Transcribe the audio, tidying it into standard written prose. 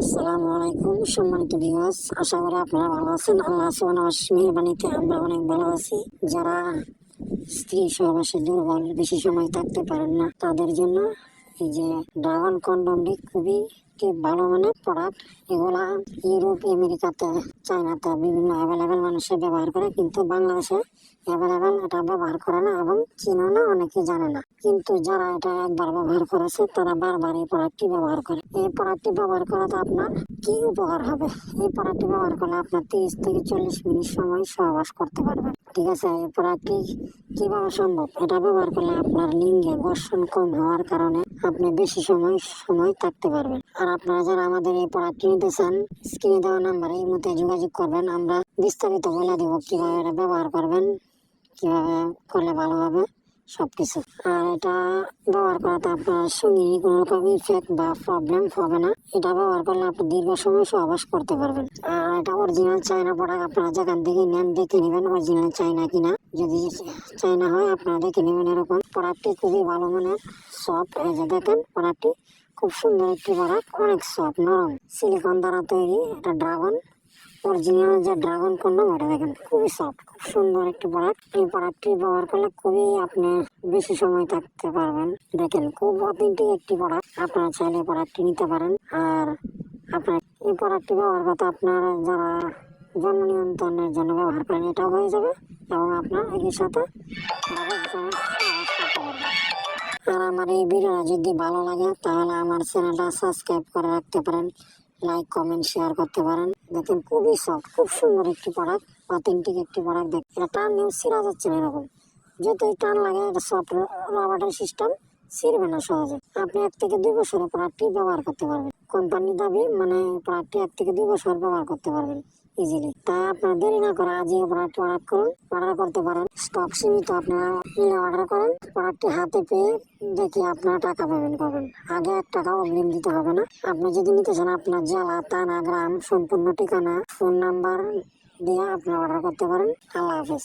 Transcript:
আসসালামু আলাইকুম সম্মানিত ভিউয়ার্স, আশা করি আপনারা ভালো আছেন। আল্লাহ সুবহানাহু মেহেরবানিতে আমরা অনেক ভালো আছি। যারা স্ত্রী সহবাসে দুর্বল, বেশি সময় থাকতে পারেন না, তাদের জন্য এই যে ড্রাগন কন্ডমটি খুবই একটি ভালো মানের প্রোডাক্ট। এগুলা ইউরোপ, আমেরিকাতে, চায়নাতে বিভিন্ন অ্যাভেলেবেল মানুষে ব্যবহার করে, কিন্তু বাংলাদেশে অ্যাভেলেবেল এটা ব্যবহার করে না এবং চিনেও না, অনেকে জানে না। কিন্তু যারা এটা একবার ব্যবহার করেছে তারা বারবার এই প্রোডাক্টটি ব্যবহার করে। এই প্রোডাক্টটি ব্যবহার করাতে আপনার কি উপকার হবে? এই প্রোডাক্টটি ব্যবহার করলে আপনার 30 থেকে 40 মিনিট সময় সহবাস করতে পারবেন। ঠিক আছে, এই প্রোডাক্টটি কিভাবে সম্ভব? এটা ব্যবহার করলে আপনার লিঙ্গে ঘর্ষণ কম হওয়ার কারণে আপনি বেশি সময় থাকতে পারবেন। আর আপনারা যারা আমাদের এই প্রোডাক্টটি নিতে চান, স্ক্রিনে দেওয়া নাম্বারে এই মুহূর্তে যোগাযোগ করবেন। আমরা বিস্তারিত বলে দেব কিভাবে এটা ব্যবহার করবেন, কিভাবে করলে ভালো হবে, সবকিছু। আর এটা ব্যবহার করাতে আপনার সঙ্গে কোনো রকম ইফেক্ট বা প্রবলেম হবে না। এটা ব্যবহার করলে আপনি দীর্ঘ সময় সহবাস করতে পারবেন। আর এটা অরিজিনাল চায়না প্রোডাক্ট। আপনারা যেখান থেকে নেন দেখে নেবেন অরিজিনাল চায়না কিনা। যদি চায়না হয় আপনারা দেখে নেবেন। এরকম প্রোডাক্টটি খুবই ভালো মানের, সফট। এই যে দেখেন, প্রোডাক্টটি খুব সুন্দর একটি প্রোডাক্ট, অনেক সফট, নরম, সিলিকন দ্বারা তৈরি। এটা ড্রাগন অরিজিনাল যে ড্রাগন কন্ডম, এটা দেখেন খুবই সফট, খুব সুন্দর একটি প্রোডাক্ট। এই প্রোডাক্টটি ব্যবহার করলে খুবই আপনি বেশি সময় থাকতে পারবেন। দেখেন, খুব অথেন্টিক একটি প্রোডাক্ট। আপনারা চাইলে প্রোডাক্টটি নিতে পারেন। আর আপনার এই প্রোডাক্টটি ব্যবহার করতে আপনার যারা জন্ম নিয়ন্ত্রণের জন্য ব্যবহার করেন, এটাও হয়ে যাবে এবং আপনার একই সাথে আর আমার এই ভিডিওটা যদি ভালো লাগে তাহলে আমার চ্যানেলটা সাবস্ক্রাইব করে রাখতে পারেন, লাইক কমেন্ট শেয়ার করতে পারেন। দেখেন খুবই সফট, খুব সুন্দর একটি প্রোডাক্ট, অথেন্টিক একটি প্রোডাক্ট। দেখেন এটা টান নিয়ে ছিঁড়া যাচ্ছে না। এরকম যতই টান লাগে, এটা সফট রাবারের সিস্টেম, ছিঁড়বে না সহজে। আপনি 1 থেকে 2 বছরের প্রোডাক্টটি ব্যবহার করতে পারবেন। কোম্পানি দাবি মানে প্রোডাক্টটি 1 থেকে 2 বছর ব্যবহার করতে পারবেন ইজিলি। তাই আপনার দেরি না করে আজই প্রোডাক্ট অর্ডার করুন। অর্ডার করতে পারেন, স্টক সীমিত। আপনারা নিলে অর্ডার করেন, প্রোডাক্টটি হাতে পেয়ে দেখি আপনারা টাকা পেমেন্ট করবেন। আগে 1 টাকাও অগ্রিম দিতে হবে না। আপনি যদি নিতে চান, আপনার জেলা, থানা, গ্রাম, সম্পূর্ণ ঠিকানা, ফোন নাম্বার দিয়ে আপনি অর্ডার করতে পারেন। আল্লাহ হাফেজ।